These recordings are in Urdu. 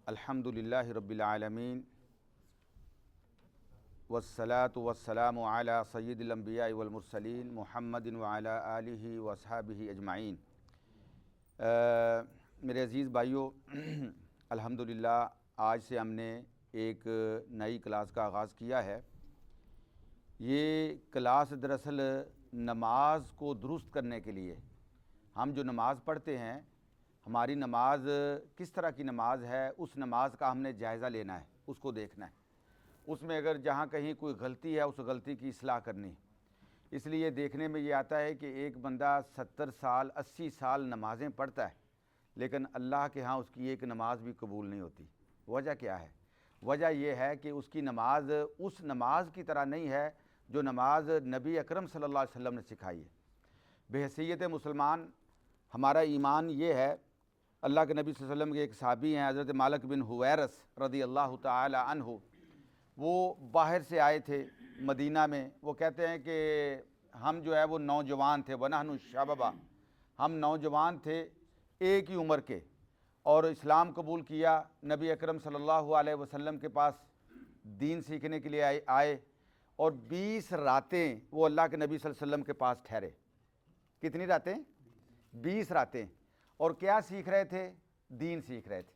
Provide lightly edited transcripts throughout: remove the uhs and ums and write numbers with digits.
الحمدللہ رب العالمین والصلاة والسلام علی سید الانبیاء والمرسلین محمد وعلی آلہ واصحابہ اجمعین۔ میرے عزیز بھائیو، الحمدللہ آج سے ہم نے ایک نئی کلاس کا آغاز کیا ہے۔ یہ کلاس دراصل نماز کو درست کرنے کے لیے، ہم جو نماز پڑھتے ہیں ہماری نماز کس طرح کی نماز ہے، اس نماز کا ہم نے جائزہ لینا ہے، اس کو دیکھنا ہے، اس میں اگر جہاں کہیں کوئی غلطی ہے اس غلطی کی اصلاح کرنی۔ اس لیے دیکھنے میں یہ آتا ہے کہ ایک بندہ 70 سال 80 سال نمازیں پڑھتا ہے لیکن اللہ کے ہاں اس کی ایک نماز بھی قبول نہیں ہوتی۔ وجہ کیا ہے؟ وجہ یہ ہے کہ اس کی نماز اس نماز کی طرح نہیں ہے جو نماز نبی اکرم صلی اللہ علیہ وسلم نے سکھائی ہے۔ بحیثیت مسلمان ہمارا ایمان یہ ہے، اللہ کے نبی صلی اللہ علیہ وسلم کے ایک صحابی ہیں حضرت مالک بن حویرث رضی اللہ تعالی عنہ، وہ باہر سے آئے تھے مدینہ میں۔ وہ کہتے ہیں کہ ہم جو ہے وہ نوجوان تھے، وَنَحْنُ شَبَابًا، ہم نوجوان تھے ایک ہی عمر کے، اور اسلام قبول کیا، نبی اکرم صلی اللہ علیہ وسلم کے پاس دین سیکھنے کے لیے آئے، اور 20 راتیں وہ اللہ کے نبی صلی اللہ علیہ وسلم کے پاس ٹھہرے۔ کتنی راتیں؟ 20 راتیں۔ اور کیا سیکھ رہے تھے؟ دین سیکھ رہے تھے۔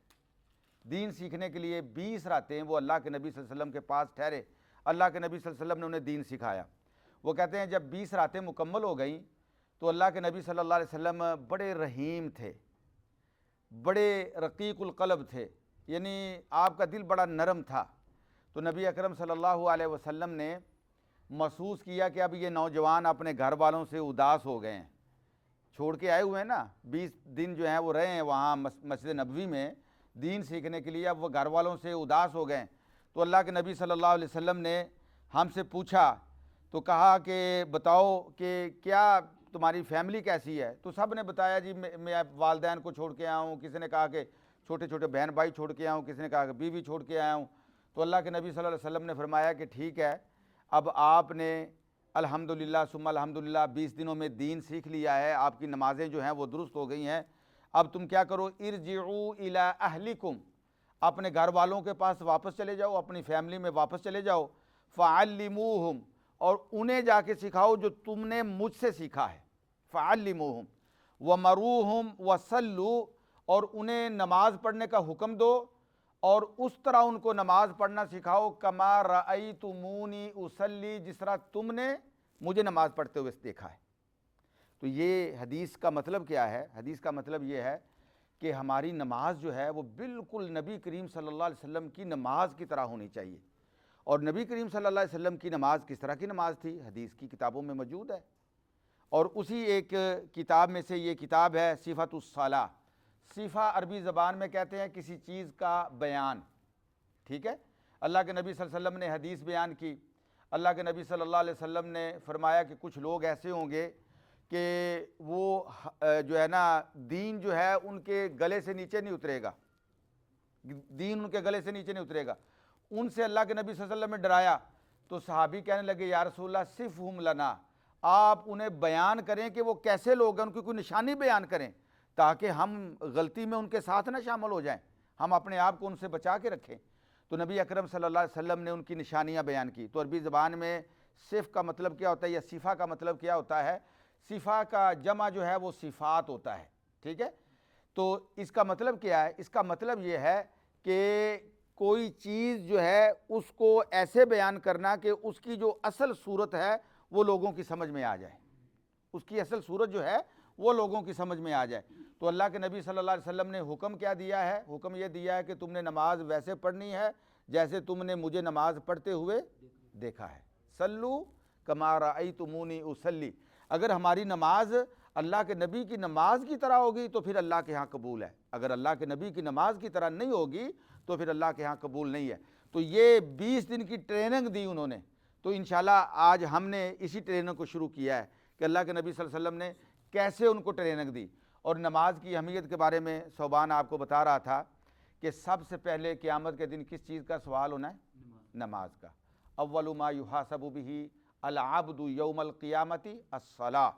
دین سیکھنے کے لیے 20 راتیں وہ اللہ کے نبی صلی اللہ علیہ وسلم کے پاس ٹھہرے۔ اللہ کے نبی صلی اللہ علیہ وسلم نے انہیں دین سکھایا۔ وہ کہتے ہیں جب 20 راتیں مکمل ہو گئیں تو اللہ کے نبی صلی اللہ علیہ وسلم بڑے رحیم تھے، بڑے رقیق القلب تھے، یعنی آپ کا دل بڑا نرم تھا۔ تو نبی اکرم صلی اللہ علیہ وسلم نے محسوس کیا کہ اب یہ نوجوان اپنے گھر والوں سے اداس ہو گئے ہیں، چھوڑ کے آئے ہوئے ہیں نا، 20 دن جو ہیں وہ رہے ہیں وہاں مسجد نبوی میں دین سیکھنے کے لیے، اب وہ گھر والوں سے اداس ہو گئے۔ تو اللہ کے نبی صلی اللہ علیہ وسلم نے ہم سے پوچھا تو کہا کہ بتاؤ کہ کیا تمہاری فیملی کیسی ہے؟ تو سب نے بتایا جی میں والدین کو چھوڑ کے آیا ہوں، کسی نے کہا کہ چھوٹے چھوٹے بہن بھائی چھوڑ کے آیا ہوں، کسی نے کہا کہ بیوی چھوڑ کے آیا ہوں۔ تو اللہ کے نبی صلی اللہ علیہ وسلم نے فرمایا کہ ٹھیک ہے، اب آپ نے الحمدللہ ثم الحمدللہ 20 دنوں میں دین سیکھ لیا ہے، آپ کی نمازیں جو ہیں وہ درست ہو گئی ہیں، اب تم کیا کرو، ارجعوا الی اہلکم، اپنے گھر والوں کے پاس واپس چلے جاؤ، اپنی فیملی میں واپس چلے جاؤ، فعلموہم، اور انہیں جا کے سکھاؤ جو تم نے مجھ سے سیکھا ہے، فعلموہم ومروہم وصلوا، اور انہیں نماز پڑھنے کا حکم دو اور اس طرح ان کو نماز پڑھنا سکھاؤ، کما رأیتمونی اصلی، جس طرح تم نے مجھے نماز پڑھتے ہوئے دیکھا ہے۔ تو یہ حدیث کا مطلب کیا ہے؟ حدیث کا مطلب یہ ہے کہ ہماری نماز جو ہے وہ بالکل نبی کریم صلی اللہ علیہ وسلم کی نماز کی طرح ہونی چاہیے۔ اور نبی کریم صلی اللہ علیہ وسلم کی نماز کس طرح کی نماز تھی؟ حدیث کی کتابوں میں موجود ہے، اور اسی ایک کتاب میں سے یہ کتاب ہے صفۃ الصلاۃ۔ صفہ عربی زبان میں کہتے ہیں کسی چیز کا بیان، ٹھیک ہے؟ اللہ کے نبی صلی اللہ علیہ وسلم نے حدیث بیان کی۔ اللہ کے نبی صلی اللہ علیہ وسلم نے فرمایا کہ کچھ لوگ ایسے ہوں گے کہ وہ جو ہے نا دین جو ہے ان کے گلے سے نیچے نہیں اترے گا، دین ان کے گلے سے نیچے نہیں اترے گا۔ ان سے اللہ کے نبی صلی اللہ علیہ وسلم نے ڈرایا تو صحابی کہنے لگے یا رسول اللہ صفہم لنا، آپ انہیں بیان کریں کہ وہ کیسے لوگ ہیں، ان کی کوئی نشانی بیان کریں تاکہ ہم غلطی میں ان کے ساتھ نہ شامل ہو جائیں، ہم اپنے آپ کو ان سے بچا کے رکھیں۔ تو نبی اکرم صلی اللہ علیہ وسلم نے ان کی نشانیاں بیان کی۔ تو عربی زبان میں صف کا مطلب کیا ہوتا ہے یا صفہ کا مطلب کیا ہوتا ہے؟ صفہ کا جمع جو ہے وہ صفات ہوتا ہے، ٹھیک ہے؟ تو اس کا مطلب کیا ہے؟ اس کا مطلب یہ ہے کہ کوئی چیز جو ہے اس کو ایسے بیان کرنا کہ اس کی جو اصل صورت ہے وہ لوگوں کی سمجھ میں آ جائے، اس کی اصل صورت جو ہے وہ لوگوں کی سمجھ میں آ جائے۔ تو اللہ کے نبی صلی اللہ علیہ وسلم نے حکم کیا دیا ہے؟ حکم یہ دیا ہے کہ تم نے نماز ویسے پڑھنی ہے جیسے تم نے مجھے نماز پڑھتے ہوئے دیکھا ہے، صلو کما رأیتمونی اصلی۔ اگر ہماری نماز اللہ کے نبی کی نماز کی طرح ہوگی تو پھر اللہ کے ہاں قبول ہے، اگر اللہ کے نبی کی نماز کی طرح نہیں ہوگی تو پھر اللہ کے ہاں قبول نہیں ہے۔ تو یہ 20 دن کی ٹریننگ دی انہوں نے، تو انشاءاللہ آج ہم نے اسی ٹریننگ کو شروع کیا ہے کہ اللہ کے نبی صلی اللہ علیہ وسلم نے کیسے ان کو ٹریننگ دی۔ اور نماز کی اہمیت کے بارے میں صوبان آپ کو بتا رہا تھا کہ سب سے پہلے قیامت کے دن کس چیز کا سوال ہونا ہے؟ نماز کا۔ اول ما یحاسب بہ العبد یوم القیامت الصلاۃ،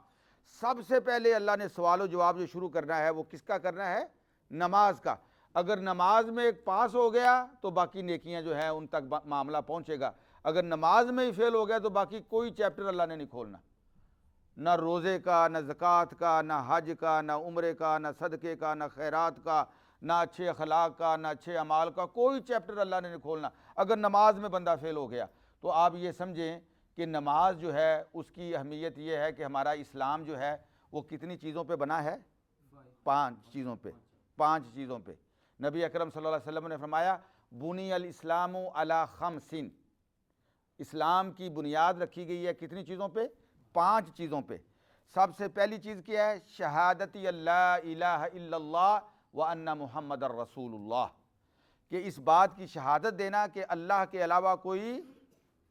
سب سے پہلے اللہ نے سوال و جواب جو شروع کرنا ہے وہ کس کا کرنا ہے؟ نماز کا۔ اگر نماز میں ایک پاس ہو گیا تو باقی نیکیاں جو ہیں ان تک معاملہ پہنچے گا، اگر نماز میں ہی فیل ہو گیا تو باقی کوئی چیپٹر اللہ نے نہیں کھولنا، نہ روزے کا، نہ زکوٰۃ کا، نہ حج کا، نہ عمرے کا، نہ صدقے کا، نہ خیرات کا، نہ اچھے اخلاق کا، نہ اچھے اعمال کا، کوئی چیپٹر اللہ نے نہیں کھولنا اگر نماز میں بندہ فیل ہو گیا۔ تو آپ یہ سمجھیں کہ نماز جو ہے اس کی اہمیت یہ ہے کہ ہمارا اسلام جو ہے وہ کتنی چیزوں پہ بنا ہے؟ 5 چیزوں پہ، 5 چیزوں پہ۔ نبی اکرم صلی اللہ علیہ وسلم نے فرمایا بنی الاسلام علی 5، اسلام کی بنیاد رکھی گئی ہے کتنی چیزوں پہ؟ 5 چیزوں پہ۔ سب سے پہلی چیز کیا ہے؟ شہادت اللہ الہ الا اللہ وان محمد الرسول اللہ، کہ اس بات کی شہادت دینا کہ اللہ کے علاوہ کوئی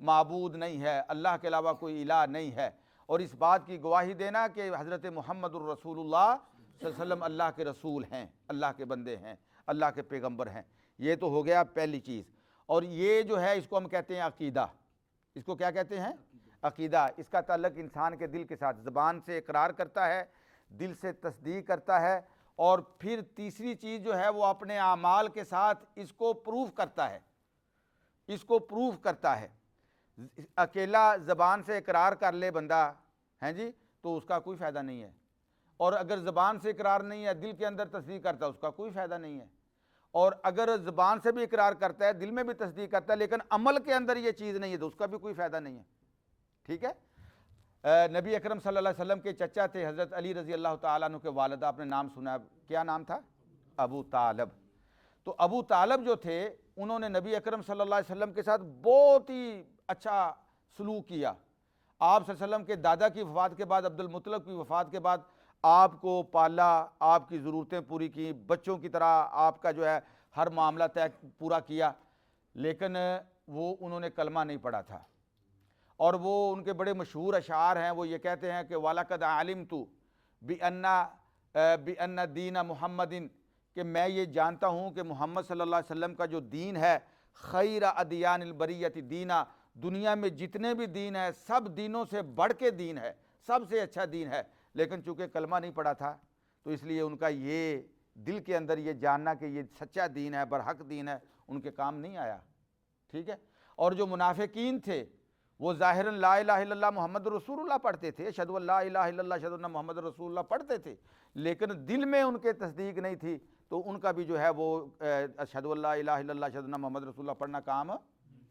معبود نہیں ہے، اللہ کے علاوہ کوئی الہ نہیں ہے، اور اس بات کی گواہی دینا کہ حضرت محمد الرسول اللہ صلی اللہ علیہ وسلم اللہ کے رسول ہیں، اللہ کے بندے ہیں، اللہ کے پیغمبر ہیں۔ یہ تو ہو گیا پہلی چیز۔ اور یہ جو ہے اس کو ہم کہتے ہیں عقیدہ۔ اس کو کیا کہتے ہیں؟ عقیدہ۔ اس کا تعلق انسان کے دل کے ساتھ، زبان سے اقرار کرتا ہے، دل سے تصدیق کرتا ہے، اور پھر تیسری چیز جو ہے وہ اپنے اعمال کے ساتھ اس کو پروف کرتا ہے، اس کو پروف کرتا ہے۔ اکیلا زبان سے اقرار کر لے بندہ ہیں جی تو اس کا کوئی فائدہ نہیں ہے، اور اگر زبان سے اقرار نہیں ہے دل کے اندر تصدیق کرتا ہے اس کا کوئی فائدہ نہیں ہے، اور اگر زبان سے بھی اقرار کرتا ہے دل میں بھی تصدیق کرتا ہے لیکن عمل کے اندر یہ چیز نہیں ہے تو اس کا بھی کوئی فائدہ نہیں ہے۔ ٹھیک ہے؟ نبی اکرم صلی اللہ علیہ وسلم کے چچا تھے حضرت علی رضی اللہ تعالیٰ عنہ کے والد، آپ نے نام سنا ہے، کیا نام تھا؟ ابو طالب۔ تو ابو طالب جو تھے انہوں نے نبی اکرم صلی اللہ علیہ وسلم کے ساتھ بہت ہی اچھا سلوک کیا۔ آپ صلی اللہ علیہ وسلم کے دادا کی وفات کے بعد، عبد المطلب کی وفات کے بعد آپ کو پالا، آپ کی ضرورتیں پوری کی، بچوں کی طرح آپ کا جو ہے ہر معاملہ طے پورا کیا، لیکن وہ انہوں نے کلمہ نہیں پڑھا تھا، اور وہ ان کے بڑے مشہور اشعار ہیں، وہ یہ کہتے ہیں کہ وَلَقَدْ عَلِمْتُ بِأَنَّ دِينَ مُحَمَّدٍ، کہ میں یہ جانتا ہوں کہ محمد صلی اللہ علیہ وسلم کا جو دین ہے خیر ادیان البریت دینا، دنیا میں جتنے بھی دین ہیں سب دینوں سے بڑھ کے دین ہے، سب سے اچھا دین ہے، لیکن چونکہ کلمہ نہیں پڑھا تھا تو اس لیے ان کا یہ دل کے اندر یہ جاننا کہ یہ سچا دین ہے، برحق دین ہے، ان کے کام نہیں آیا۔ ٹھیک ہے؟ اور جو منافقین تھے وہ ظاہراً لا الہ الا اللہ محمد رسول اللہ پڑھتے تھے، اشہدو ان لا الہ الا اللہ اشہدو ان محمد رسول اللہ پڑھتے تھے، لیکن دل میں ان کے تصدیق نہیں تھی، تو ان کا بھی جو ہے وہ اشہدو ان لا الہ الا اللہ اشہدو ان محمد رسول اللہ پڑھنا کام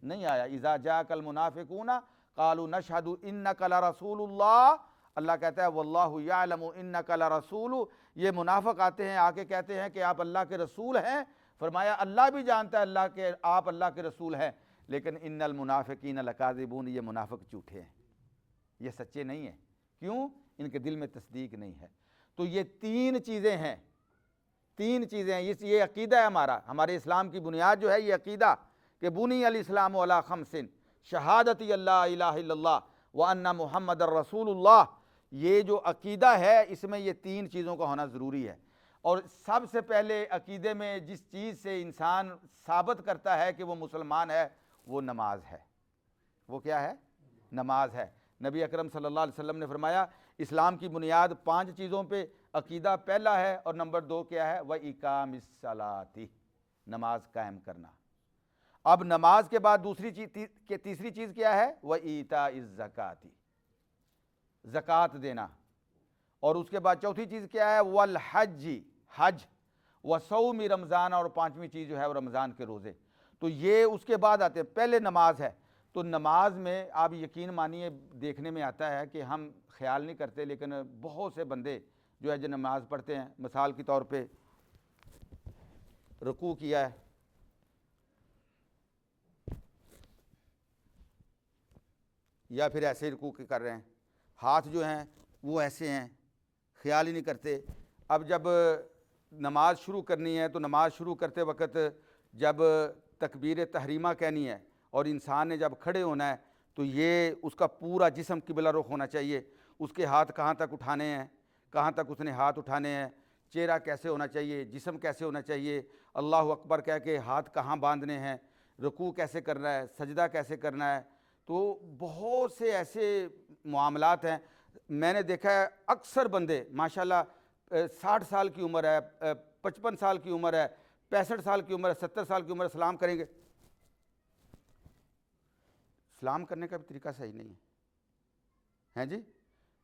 نہیں آیا۔ اذا جاءک المنافقون قالوا نشہد انک لرسول اللہ، اللہ کہتا ہے واللہ یعلم انک لرسول، یہ منافق آتے ہیں آ کے کہتے ہیں کہ آپ اللہ کے رسول ہیں، فرمایا اللہ بھی جانتا ہے اللہ کے آپ اللہ کے رسول ہیں، لیکن ان المنافقین لکاذبون، یہ منافق جھوٹے ہیں، یہ سچے نہیں ہیں۔ کیوں؟ ان کے دل میں تصدیق نہیں ہے۔ تو یہ 3 چیزیں ہیں، 3 چیزیں ہیں، یہ عقیدہ ہے ہمارا، ہمارے اسلام کی بنیاد جو ہے یہ عقیدہ کہ بنی الاسلام علی 5، شہادت اللہ الہ الا اللہ وان محمد الرسول اللہ، یہ جو عقیدہ ہے اس میں یہ 3 چیزوں کا ہونا ضروری ہے۔ اور سب سے پہلے عقیدے میں جس چیز سے انسان ثابت کرتا ہے کہ وہ مسلمان ہے وہ نماز ہے۔ وہ کیا ہے؟ نماز ہے۔ نبی اکرم صلی اللہ علیہ وسلم نے فرمایا اسلام کی بنیاد 5 چیزوں پہ، عقیدہ پہلا ہے، اور نمبر 2 کیا ہے؟ وَإِقَامِ الصَّلَاةِ، نماز قائم کرنا۔ اب نماز کے بعد تیسری چیز کیا ہے؟ وَإِيتَاءِ الزَّكَاةِ، زکوٰۃ دینا، اور اس کے بعد چوتھی چیز کیا ہے؟ وَالْحَجِّ، حج، وَصَوْمِ رمضان، اور 5ویں چیز جو ہے وہ رمضان کے روزے۔ تو یہ اس کے بعد آتے ہیں، پہلے نماز ہے۔ تو نماز میں آپ یقین مانیے دیکھنے میں آتا ہے کہ ہم خیال نہیں کرتے، لیکن بہت سے بندے جو ہے جو نماز پڑھتے ہیں، مثال کے طور پہ رکوع کیا ہے، یا پھر ایسے رکوع کر رہے ہیں، ہاتھ جو ہیں وہ ایسے ہیں، خیال ہی نہیں کرتے۔ اب جب نماز شروع کرنی ہے تو نماز شروع کرتے وقت جب تکبیر تحریمہ کہنی ہے اور انسان نے جب کھڑے ہونا ہے تو یہ اس کا پورا جسم قبلہ رخ ہونا چاہیے، اس کے ہاتھ کہاں تک اٹھانے ہیں، کہاں تک اس نے ہاتھ اٹھانے ہیں، چہرہ کیسے ہونا چاہیے، جسم کیسے ہونا چاہیے، اللہ اکبر کہہ کے ہاتھ کہاں باندھنے ہیں، رکوع کیسے کرنا ہے، سجدہ کیسے کرنا ہے۔ تو بہت سے ایسے معاملات ہیں، میں نے دیکھا ہے اکثر بندے ماشاءاللہ 60 سال کی عمر ہے، 55 سال کی عمر ہے، 65 سال کی عمر ہے، 70 سال کی عمر ہے، سلام کریں گے؟ سلام کرنے کا بھی طریقہ صحیح نہیں ہے جی.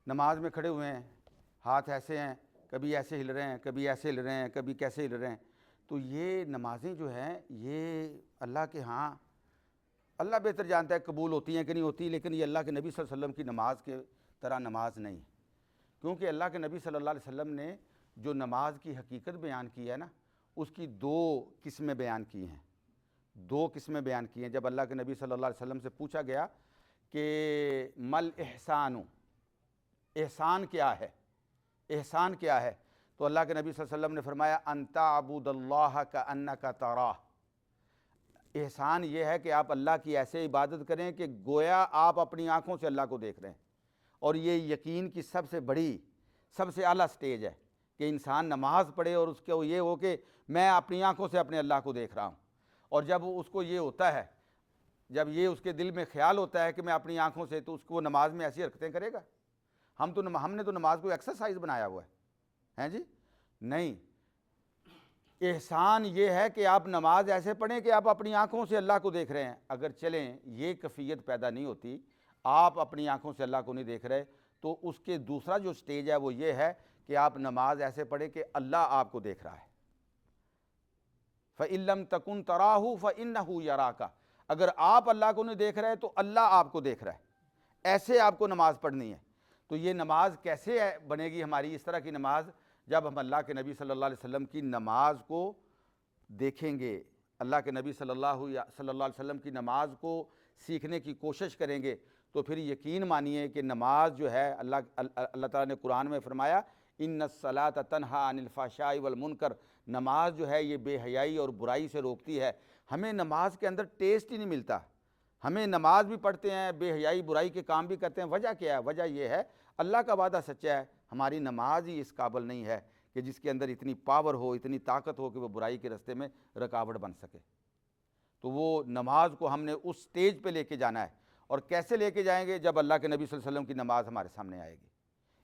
نماز میں کھڑے ہوئے ہیں، ہاتھ ایسے ہیں، کبھی ایسے ہل رہے ہیں، کبھی ایسے ہل رہے ہیں، کبھی کیسے ہل رہے ہیں. تو یہ نمازیں جو ہیں یہ اللہ کے ہاں اللہ بہتر جانتا ہے قبول ہوتی ہیں کہ نہیں ہوتی، لیکن یہ اللہ کے نبی صلی اللہ علیہ وسلم کی نماز کے طرح نماز نہیں ہے. کیونکہ اللہ کے نبی صلی اللہ علیہ وسلم نے جو نماز کی حقیقت بیان کی ہے نا، اس کی 2 قسمیں بیان کی ہیں. 2 قسمیں بیان کی ہیں. جب اللہ کے نبی صلی اللہ علیہ وسلم سے پوچھا گیا کہ مل احسان، احسان کیا ہے، احسان کیا ہے، تو اللہ کے نبی صلی اللہ علیہ وسلم نے فرمایا ان تعبد اللہ کأنک تراہ. احسان یہ ہے کہ آپ اللہ کی ایسے عبادت کریں کہ گویا آپ اپنی آنکھوں سے اللہ کو دیکھ رہے ہیں. اور یہ یقین کی سب سے بڑی، سب سے اعلیٰ سٹیج ہے کہ انسان نماز پڑھے اور اس کو یہ ہو کہ میں اپنی آنکھوں سے اپنے اللہ کو دیکھ رہا ہوں. اور جب اس کو یہ ہوتا ہے، جب یہ اس کے دل میں خیال ہوتا ہے کہ میں اپنی آنکھوں سے، تو اس کو نماز میں ایسی حرکتیں کرے گا. ہم نے تو نماز کو ایکسرسائز بنایا ہوا ہے جی. نہیں، احسان یہ ہے کہ آپ نماز ایسے پڑھیں کہ آپ اپنی آنکھوں سے اللہ کو دیکھ رہے ہیں. اگر چلیں یہ کیفیت پیدا نہیں ہوتی، آپ اپنی آنکھوں سے اللہ کو نہیں دیکھ رہے، تو اس کے دوسرا جو سٹیج ہے وہ یہ ہے کہ آپ نماز ایسے پڑھیں کہ اللہ آپ کو دیکھ رہا ہے. فَإِن لَّمْ تَكُن تَرَاهُ فَإِنَّهُ يَرَاكَ. اگر آپ اللہ کو نہیں دیکھ رہے تو اللہ آپ کو دیکھ رہا ہے. ایسے آپ کو نماز پڑھنی ہے. تو یہ نماز کیسے بنے گی ہماری اس طرح کی نماز؟ جب ہم اللہ کے نبی صلی اللہ علیہ وسلم کی نماز کو دیکھیں گے، اللہ کے نبی صلی اللہ علیہ وسلم کی نماز کو سیکھنے کی کوشش کریں گے، تو پھر یقین مانیے کہ نماز جو ہے اللہ تعالیٰ نے قرآن میں فرمایا ان الصلاۃ تنہا عن الفحشاء والمنکر. نماز جو ہے یہ بے حیائی اور برائی سے روکتی ہے. ہمیں نماز کے اندر ٹیسٹ ہی نہیں ملتا. ہمیں نماز بھی پڑھتے ہیں، بے حیائی برائی کے کام بھی کرتے ہیں. وجہ کیا ہے؟ وجہ یہ ہے اللہ کا وعدہ سچا ہے، ہماری نماز ہی اس قابل نہیں ہے کہ جس کے اندر اتنی پاور ہو، اتنی طاقت ہو کہ وہ برائی کے راستے میں رکاوٹ بن سکے. تو وہ نماز کو ہم نے اس سٹیج پہ لے کے جانا ہے. اور کیسے لے کے جائیں گے؟ جب اللہ کے نبی صلی اللہ علیہ وسلم کی نماز ہمارے سامنے آئے گی.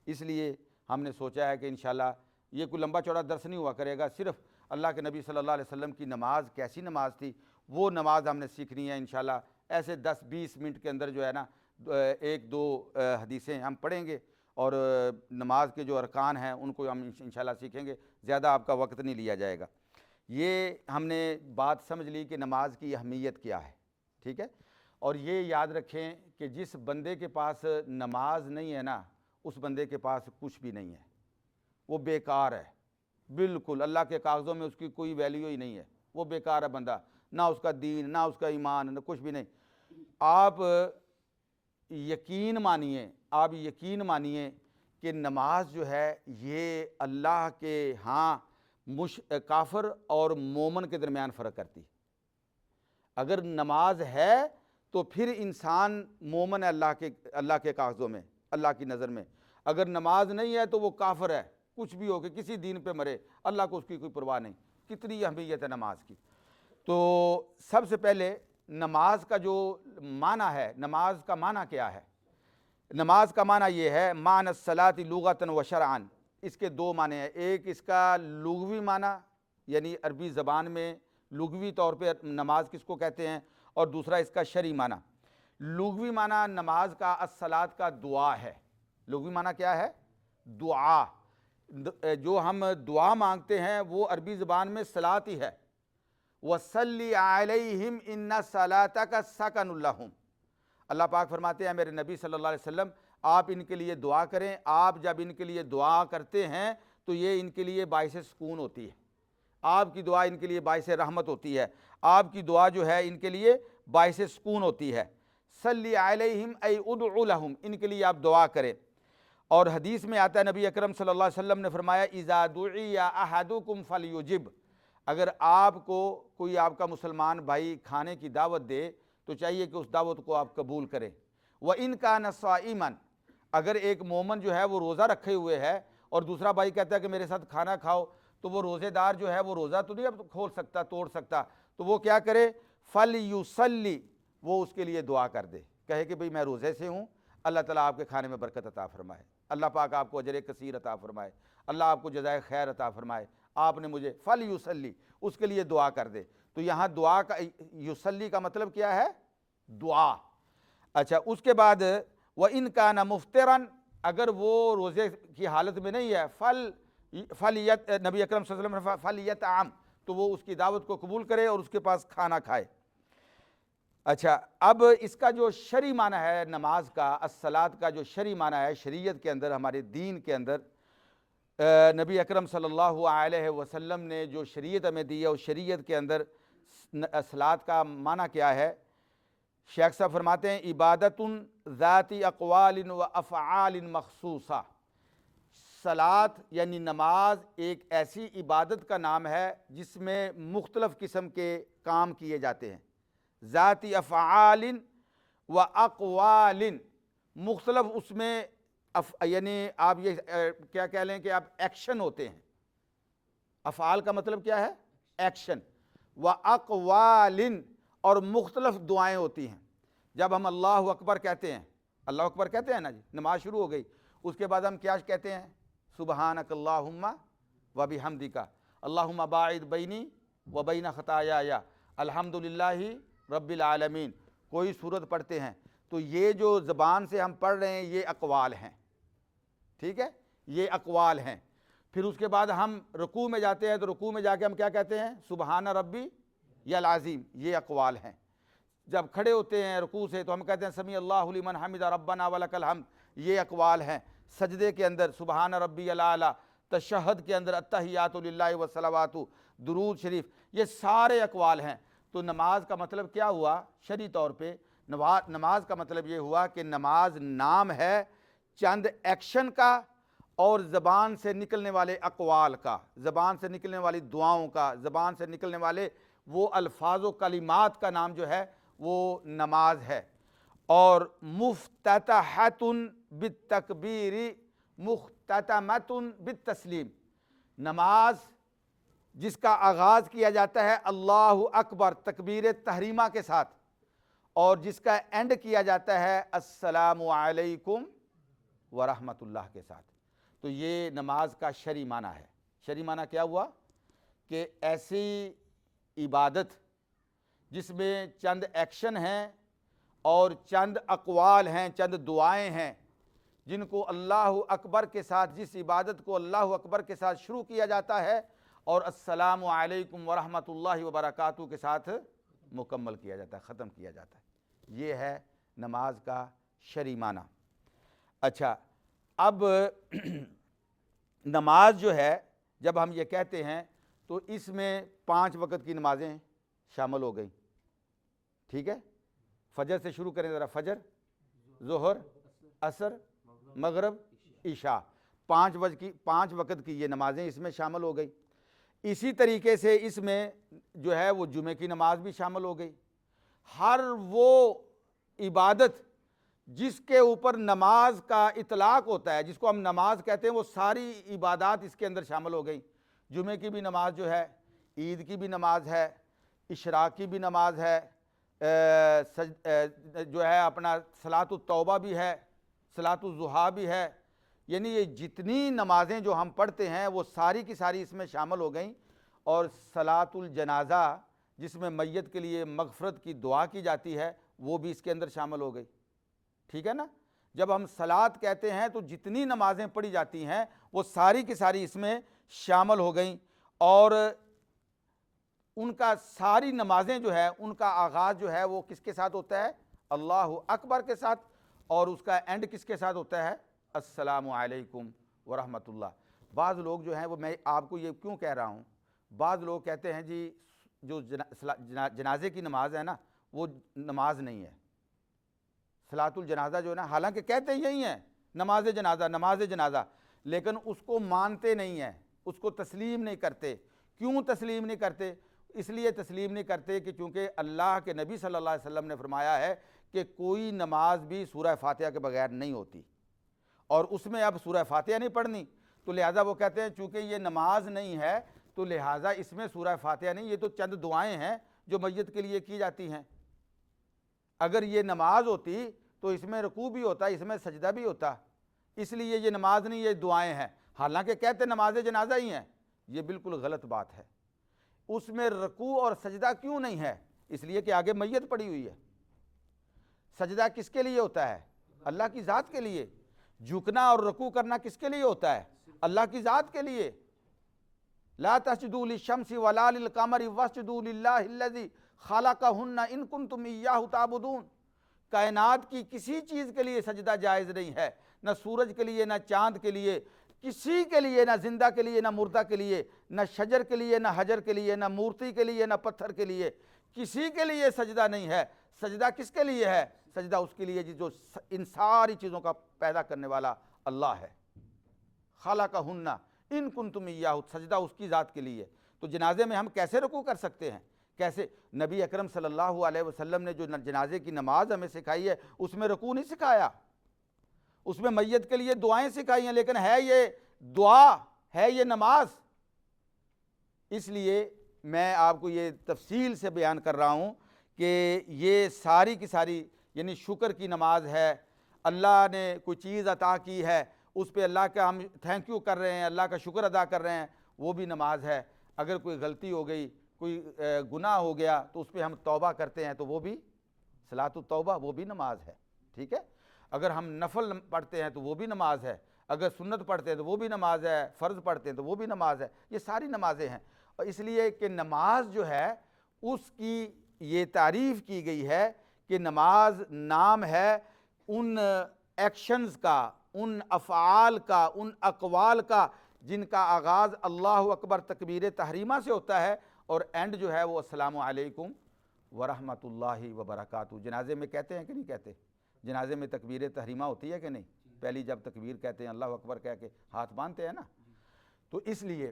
اس لیے ہم نے سوچا ہے کہ انشاءاللہ یہ کوئی لمبا چوڑا درس نہیں ہوا کرے گا، صرف اللہ کے نبی صلی اللہ علیہ وسلم کی نماز کیسی نماز تھی وہ نماز ہم نے سیکھنی ہے انشاءاللہ. ایسے 10-20 منٹ کے اندر جو ہے نا 1-2 حدیثیں ہم پڑھیں گے اور نماز کے جو ارکان ہیں ان کو ہم انشاءاللہ سیکھیں گے. زیادہ آپ کا وقت نہیں لیا جائے گا. یہ ہم نے بات سمجھ لی کہ نماز کی اہمیت کیا ہے. ٹھیک ہے. اور یہ یاد رکھیں کہ جس بندے کے پاس نماز نہیں ہے نا، اس بندے کے پاس کچھ بھی نہیں ہے، وہ بیکار ہے بالکل. اللہ کے کاغذوں میں اس کی کوئی ویلیو ہی نہیں ہے. وہ بیکار ہے بندہ، نہ اس کا دین، نہ اس کا ایمان، نہ کچھ بھی نہیں. آپ یقین مانیے کہ نماز جو ہے یہ اللہ کے ہاں کافر اور مومن کے درمیان فرق کرتی. اگر نماز ہے تو پھر انسان مومن ہے اللہ کے کاغذوں میں، اللہ کی نظر میں. اگر نماز نہیں ہے تو وہ کافر ہے، کچھ بھی ہو کہ کسی دین پہ مرے، اللہ کو اس کی کوئی پرواہ نہیں. کتنی اہمیت ہے نماز کی. تو سب سے پہلے نماز کا جو معنی ہے، نماز کا معنی کیا ہے؟ نماز کا معنی یہ ہے معنی الصلاۃ لغۃ و شرعا. اس کے 2 معنی ہیں. ایک اس کا لغوی معنی، یعنی عربی زبان میں لغوی طور پہ نماز کس کو کہتے ہیں، اور دوسرا اس کا شرعی معنی. لغوی معنی نماز کا الصلاۃ کا دعا ہے. لغوی معنی کیا ہے؟ دعا. جو ہم دعا مانگتے ہیں وہ عربی زبان میں صلاۃ ہی ہے. وَصَلِّ عَلَيْهِمْ إِنَّ صَلَاتَكَ سَكَنٌ لَّهُمْ. اللہ پاک فرماتے ہیں میرے نبی صلی اللہ علیہ وسلم آپ ان کے لیے دعا کریں. آپ جب ان کے لیے دعا کرتے ہیں تو یہ ان کے لیے باعث سکون ہوتی ہے. آپ کی دعا ان کے لیے باعث رحمت ہوتی ہے. آپ کی دعا جو ہے ان کے لیے باعث سکون ہوتی ہے. صلی علیہم ای ادعو لہم، ان کے لیے آپ دعا کریں. اور حدیث میں آتا ہے نبی اکرم صلی اللہ علیہ وسلم نے فرمایا اذا دعی احدکم فلیجب. اگر آپ کو کوئی آپ کا مسلمان بھائی کھانے کی دعوت دے تو چاہیے کہ اس دعوت کو آپ قبول کریں. وَإِن كَانَ صَائِمًا. اگر ایک مومن جو ہے وہ روزہ رکھے ہوئے ہے اور دوسرا بھائی کہتا ہے کہ میرے ساتھ کھانا کھاؤ، تو وہ روزے دار جو ہے وہ روزہ تو نہیں اب کھول سکتا، توڑ سکتا. تو وہ کیا کرے؟ فَلْيُصَلِّ. وہ اس کے لیے دعا کر دے، کہے کہ بھئی میں روزے سے ہوں، اللہ تعالیٰ آپ کے کھانے میں برکت عطا فرمائے، اللہ پاک آپ کو اجر کثیر عطا فرمائے، اللہ آپ کو جزائے خیر عطا فرمائے، آپ نے مجھے فل یوسلی، اس کے لیے دعا کر دے۔ تو یہاں دعا کا یوسلی کا مطلب کیا ہے؟ دعا۔ اچھا، اس کے بعد وَإِنْ كَانَ مُفْطِرًا، اگر وہ روزے کی حالت میں نہیں ہے، نبی اکرم صلی اللہ علیہ وسلم نے فَلْيَطْعَمْ، تو وہ اس کی دعوت کو قبول کرے اور اس کے پاس کھانا کھائے۔ اچھا، اب اس کا جو شرعی معنی ہے نماز کا، الصلاۃ کا جو شرعی معنی ہے شریعت کے اندر، ہمارے دین کے اندر، نبی اکرم صلی اللہ علیہ وسلم نے جو شریعت ہمیں دی ہے، اس شریعت کے اندر الصلاۃ کا معنی کیا ہے؟ شیخ صاحب فرماتے ہیں عبادت ذاتی اقوال و افعال مخصوصہ۔ صلاۃ یعنی نماز ایک ایسی عبادت کا نام ہے جس میں مختلف قسم کے کام کیے جاتے ہیں، ذاتی افعال و اقوال، مختلف اس میں یعنی آپ یہ کیا کہہ لیں کہ آپ ایکشن ہوتے ہیں۔ افعال کا مطلب کیا ہے؟ ایکشن۔ و اقوال، اور مختلف دعائیں ہوتی ہیں۔ جب ہم اللہ اکبر کہتے ہیں، اللہ اکبر کہتے ہیں نا جی، نماز شروع ہو گئی، اس کے بعد ہم کیا کہتے ہیں؟ سبحانک اللہم و بحمدک اللہم باعد بینی و بین خطایایا الحمدللہ رب العالمین، کوئی سورت پڑھتے ہیں، تو یہ جو زبان سے ہم پڑھ رہے ہیں یہ اقوال ہیں، ٹھیک ہے، یہ اقوال ہیں۔ پھر اس کے بعد ہم رکوع میں جاتے ہیں، تو رکوع میں جا کے ہم کیا کہتے ہیں؟ سبحان ربی یا العظیم، یہ اقوال ہیں۔ جب کھڑے ہوتے ہیں رکوع سے تو ہم کہتے ہیں سمیع اللہ لمن حمدہ ربنا ولک الحمد، یہ اقوال ہیں۔ سجدے کے اندر سبحان ربی الاعلی، تشہد کے اندر التحیات للہ والصلوات، درود شریف، یہ سارے اقوال ہیں۔ تو نماز کا مطلب کیا ہوا شرعی طور پہ؟ نماز کا مطلب یہ ہوا کہ نماز نام ہے چند ایکشن کا اور زبان سے نکلنے والے اقوال کا، زبان سے نکلنے والی دعاؤں کا، زبان سے نکلنے والے وہ الفاظ و کلمات کا نام جو ہے وہ نماز ہے۔ اور مفتتحۃ بالتکبیر مختتمۃ بالتسلیم، نماز جس کا آغاز کیا جاتا ہے اللہ اکبر تکبیر تحریمہ کے ساتھ، اور جس کا اینڈ کیا جاتا ہے السلام علیکم ورحمۃ اللہ کے ساتھ۔ تو یہ نماز کا شرعی معنی ہے۔ شرعی معنی کیا ہوا؟ کہ ایسی عبادت جس میں چند ایکشن ہیں اور چند اقوال ہیں، چند دعائیں ہیں، جن کو اللہ اکبر کے ساتھ، جس عبادت کو اللہ اکبر کے ساتھ شروع کیا جاتا ہے اور السلام علیکم ورحمۃ اللہ وبرکاتہ کے ساتھ مکمل کیا جاتا ہے، ختم کیا جاتا ہے۔ یہ ہے نماز کا شرعی معنی۔ اچھا، اب نماز جو ہے جب ہم یہ کہتے ہیں تو اس میں 5 وقت کی نمازیں شامل ہو گئیں، ٹھیک ہے؟ فجر سے شروع کریں ذرا، فجر، ظہر، عصر، مغرب، عشاء، 5 وقت کی یہ نمازیں اس میں شامل ہو گئی۔ اسی طریقے سے اس میں جو ہے وہ جمعے کی نماز بھی شامل ہو گئی۔ ہر وہ عبادت جس کے اوپر نماز کا اطلاق ہوتا ہے، جس کو ہم نماز کہتے ہیں، وہ ساری عبادات اس کے اندر شامل ہو گئی۔ جمعے کی بھی نماز جو ہے، عید کی بھی نماز ہے، اشراق کی بھی نماز ہے، جو ہے اپنا صلاۃ التوبہ بھی ہے، صلاۃ الضحیٰ بھی ہے، یعنی یہ جتنی نمازیں جو ہم پڑھتے ہیں وہ ساری کی ساری اس میں شامل ہو گئیں۔ اور صلاۃ الجنازہ جس میں میت کے لیے مغفرت کی دعا کی جاتی ہے وہ بھی اس کے اندر شامل ہو گئی، ٹھیک ہے نا؟ جب ہم صلاۃ کہتے ہیں تو جتنی نمازیں پڑھی جاتی ہیں وہ ساری کی ساری اس میں شامل ہو گئیں، اور ان کا ساری نمازیں جو ہے ان کا آغاز جو ہے وہ کس کے ساتھ ہوتا ہے؟ اللہ اکبر کے ساتھ، اور اس کا اینڈ کس کے ساتھ ہوتا ہے؟ السلام علیکم ورحمۃ اللہ۔ بعض لوگ جو ہیں وہ، میں آپ کو یہ کیوں کہہ رہا ہوں، بعض لوگ کہتے ہیں جی جو جنازے کی نماز ہے نا وہ نماز نہیں ہے، صلاۃ الجنازہ جو ہے نا، حالانکہ کہتے یہی ہیں نماز جنازہ نماز جنازہ، لیکن اس کو مانتے نہیں ہیں، اس کو تسلیم نہیں کرتے۔ کیوں تسلیم نہیں کرتے؟ اس لیے تسلیم نہیں کرتے کہ چونکہ اللہ کے نبی صلی اللہ علیہ وسلم نے فرمایا ہے کہ کوئی نماز بھی سورہ فاتحہ کے بغیر نہیں ہوتی، اور اس میں اب سورہ فاتحہ نہیں پڑھنی، تو لہٰذا وہ کہتے ہیں چونکہ یہ نماز نہیں ہے تو لہٰذا اس میں سورہ فاتحہ نہیں، یہ تو چند دعائیں ہیں جو میت کے لیے کی جاتی ہیں۔ اگر یہ نماز ہوتی تو اس میں رکوع بھی ہوتا، اس میں سجدہ بھی ہوتا، اس لیے یہ نماز نہیں، یہ دعائیں ہیں، حالانکہ کہتے نماز جنازہ ہی ہیں۔ یہ بالکل غلط بات ہے۔ اس میں رکوع اور سجدہ کیوں نہیں ہے؟ اس لیے کہ آگے میت پڑی ہوئی ہے۔ سجدہ کس کے لیے ہوتا ہے؟ اللہ کی ذات کے لیے۔ جھکنا اور رکوع کرنا کس کے لیے ہوتا ہے؟ اللہ کی ذات کے لیے۔ لا تسجدوا للشمس ولا للقمر واسجدوا للہ الذی خلقہن ان کنتم ایاہ تعبدون۔ کائنات کی کسی چیز کے لیے سجدہ جائز نہیں ہے، نہ سورج کے لیے، نہ چاند کے لیے، کسی کے لیے، نہ زندہ کے لیے، نہ مردہ کے لیے، نہ شجر کے لیے، نہ حجر کے لیے، نہ مورتی کے لیے، نہ پتھر کے لیے، کسی کے لیے سجدہ نہیں ہے۔ سجدہ کس کے لیے ہے؟ سجدہ اس کے لیے جو ان ساری چیزوں کا پیدا کرنے والا اللہ ہے۔ خلقہن ان کنتم ایاہ، سجدہ اس کی ذات کے لیے۔ تو جنازے میں ہم کیسے رکوع کر سکتے ہیں؟ کیسے؟ نبی اکرم صلی اللہ علیہ وسلم نے جو جنازے کی نماز ہمیں سکھائی ہے اس میں رکوع نہیں سکھایا، اس میں میت کے لیے دعائیں سکھائی ہیں، لیکن ہے یہ دعا، ہے یہ نماز۔ اس لیے میں آپ کو یہ تفصیل سے بیان کر رہا ہوں کہ یہ ساری کی ساری یعنی شکر کی نماز ہے۔ اللہ نے کوئی چیز عطا کی ہے، اس پہ اللہ کا ہم تھینک یو کر رہے ہیں، اللہ کا شکر ادا کر رہے ہیں، وہ بھی نماز ہے۔ اگر کوئی غلطی ہو گئی، کوئی گناہ ہو گیا تو اس پہ ہم توبہ کرتے ہیں تو وہ بھی صلاۃ التوبہ، وہ بھی نماز ہے، ٹھیک ہے۔ اگر ہم نفل پڑھتے ہیں تو وہ بھی نماز ہے، اگر سنت پڑھتے ہیں تو وہ بھی نماز ہے، فرض پڑھتے ہیں تو وہ بھی نماز ہے۔ یہ ساری نمازیں ہیں، اور اس لیے کہ نماز جو ہے اس کی یہ تعریف کی گئی ہے کہ نماز نام ہے ان ایکشنز کا، ان افعال کا، ان اقوال کا جن کا آغاز اللہ اکبر تکبیر تحریمہ سے ہوتا ہے اور اینڈ جو ہے وہ السلام علیکم ورحمۃ اللہ وبرکاتہ۔ جنازے میں کہتے ہیں کہ نہیں کہتے؟ جنازے میں تکبیر تحریمہ ہوتی ہے کہ نہیں؟ پہلی جب تکبیر کہتے ہیں اللہ اکبر کہہ کے ہاتھ باندھتے ہیں نا۔ تو اس لیے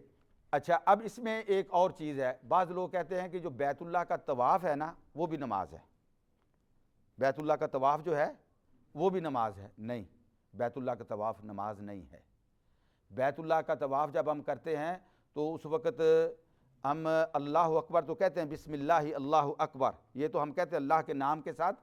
اچھا، اب اس میں ایک اور چیز ہے، بعض لوگ کہتے ہیں کہ جو بیت اللہ کا طواف ہے نا وہ بھی نماز ہے۔ بیت اللہ کا طواف جو ہے وہ بھی نماز ہے؟ نہیں، بیت اللہ کا طواف نماز نہیں ہے۔ بیت اللہ کا طواف جب ہم کرتے ہیں تو اس وقت ہم اللہ اکبر تو کہتے ہیں، بسم اللہ اللہ اکبر، یہ تو ہم کہتے ہیں اللہ کے نام کے ساتھ،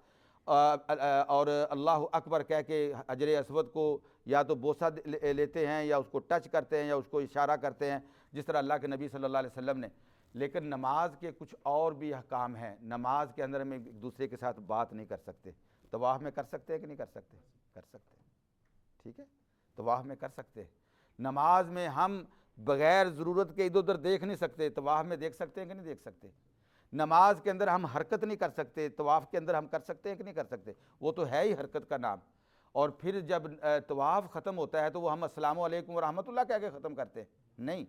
اور اللہ اکبر کہہ کے حجر اسود کو یا تو بوسہ لیتے ہیں یا اس کو ٹچ کرتے ہیں یا اس کو اشارہ کرتے ہیں جس طرح اللہ کے نبی صلی اللہ علیہ وسلم نے۔ لیکن نماز کے کچھ اور بھی احکام ہیں۔ نماز کے اندر ہم ایک دوسرے کے ساتھ بات نہیں کر سکتے۔ طواف میں کر سکتے ہیں کہ نہیں کر سکتے؟ کر سکتے ہیں، ٹھیک ہے، طواف میں کر سکتے ہیں۔ نماز میں ہم بغیر ضرورت کے ادھر ادھر دیکھ نہیں سکتے، طواف میں دیکھ سکتے ہیں کہ نہیں دیکھ سکتے؟ نماز کے اندر ہم حرکت نہیں کر سکتے، طواف کے اندر ہم کر سکتے ہیں کہ نہیں کر سکتے؟ وہ تو ہے ہی حرکت کا نام۔ اور پھر جب طواف ختم ہوتا ہے تو وہ ہم السلام علیکم ورحمۃ اللہ کہہ کے ختم کرتے ہیں؟ نہیں،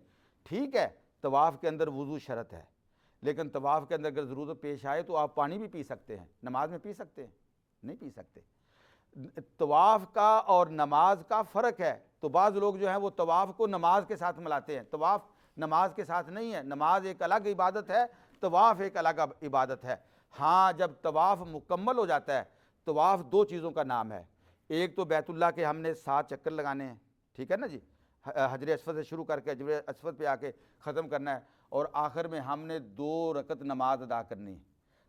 ٹھیک ہے، طواف کے اندر وضو شرط ہے، لیکن طواف کے اندر اگر ضرورت پیش آئے تو آپ پانی بھی پی سکتے ہیں۔ نماز میں پی سکتے ہیں؟ نہیں پی سکتے۔ طواف کا اور نماز کا فرق ہے۔ تو بعض لوگ جو ہیں وہ طواف کو نماز کے ساتھ ملاتے ہیں۔ طواف نماز کے ساتھ نہیں ہے، نماز ایک الگ عبادت ہے، طواف ایک الگ عبادت ہے۔ ہاں، جب طواف مکمل ہو جاتا ہے، طواف دو چیزوں کا نام ہے، ایک تو بیت اللہ کے ہم نے 7 چکر لگانے ہیں، ٹھیک ہے نا جی، حجر اسود سے شروع کر کے حجر اسود پہ آ کے ختم کرنا ہے، اور آخر میں ہم نے 2 رکعت نماز ادا کرنی ہے۔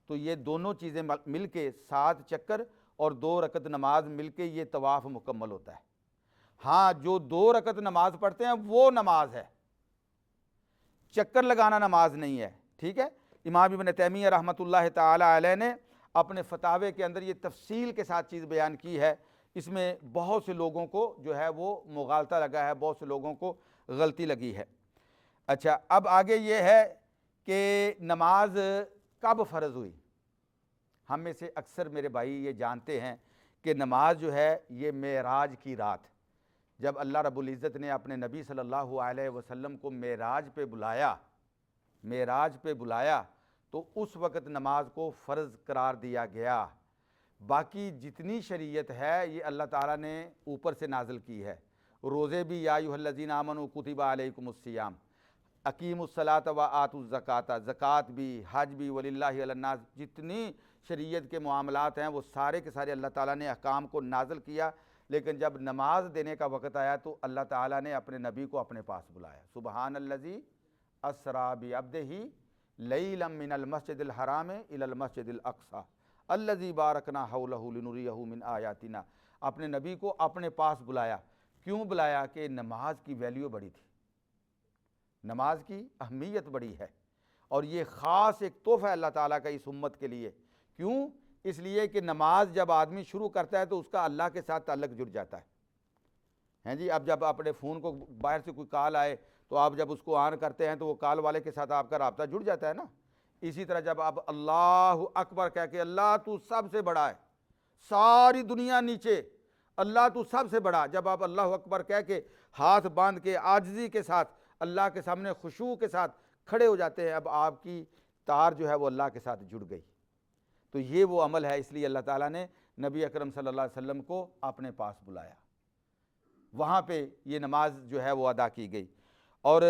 تو یہ دونوں چیزیں مل کے 7 چکر اور 2 رکعت نماز مل کے یہ طواف مکمل ہوتا ہے۔ ہاں، جو 2 رکعت نماز پڑھتے ہیں وہ نماز ہے، چکر لگانا نماز نہیں ہے، ٹھیک ہے۔ امام ابن تیمیہ رحمۃ اللہ تعالی علیہ نے اپنے فتاوے کے اندر یہ تفصیل کے ساتھ چیز بیان کی ہے۔ اس میں بہت سے لوگوں کو جو ہے وہ مغالطہ لگا ہے، بہت سے لوگوں کو غلطی لگی ہے۔ اچھا، اب آگے یہ ہے کہ نماز کب فرض ہوئی؟ ہم میں سے اکثر میرے بھائی یہ جانتے ہیں کہ نماز جو ہے یہ معراج کی رات، جب اللہ رب العزت نے اپنے نبی صلی اللہ علیہ وسلم کو معراج پہ بلایا تو اس وقت نماز کو فرض قرار دیا گیا۔ باقی جتنی شریعت ہے یہ اللہ تعالیٰ نے اوپر سے نازل کی ہے۔ روزے بھی یا ایھا الذین آمنوا کتب علیکم الصیام، اقیموا الصلاۃ وآتوا الزکاۃ، زکوٰۃ بھی، حج بھی، وللہ علی الناس، جتنی شریعت کے معاملات ہیں وہ سارے کے سارے اللہ تعالیٰ نے احکام کو نازل کیا۔ لیکن جب نماز دینے کا وقت آیا تو اللہ تعالیٰ نے اپنے نبی کو اپنے پاس بلایا۔ سبحان الذی اسریٰ بعبدہ لیلا من المسجد الحرام الی المسجد الاقصی الذی بارکنا حولہ لنریہ من آیاتنا۔ اپنے نبی کو اپنے پاس بلایا، کیوں بلایا؟ کہ نماز کی ویلیو بڑی تھی، نماز کی اہمیت بڑی ہے، اور یہ خاص ایک تحفہ ہے اللہ تعالیٰ کا اس امت کے لیے۔ کیوں؟ اس لیے کہ نماز جب آدمی شروع کرتا ہے تو اس کا اللہ کے ساتھ تعلق جڑ جاتا ہے۔ ہیں جی، اب جب اپنے فون کو باہر سے کوئی کال آئے تو آپ جب اس کو آن کرتے ہیں تو وہ کال والے کے ساتھ آپ کا رابطہ جڑ جاتا ہے نا۔ اسی طرح جب آپ اللہ اکبر کہہ کے اللہ تو سب سے بڑا ہے، ساری دنیا نیچے، اللہ تو سب سے بڑا، جب آپ اللہ اکبر کہہ کے ہاتھ باندھ کے عاجزی کے ساتھ اللہ کے سامنے خشوع کے ساتھ کھڑے ہو جاتے ہیں، اب آپ کی تار جو ہے وہ اللہ کے ساتھ جڑ گئی۔ تو یہ وہ عمل ہے، اس لیے اللہ تعالیٰ نے نبی اکرم صلی اللہ علیہ وسلم کو اپنے پاس بلایا، وہاں پہ یہ نماز جو ہے وہ ادا کی گئی۔ اور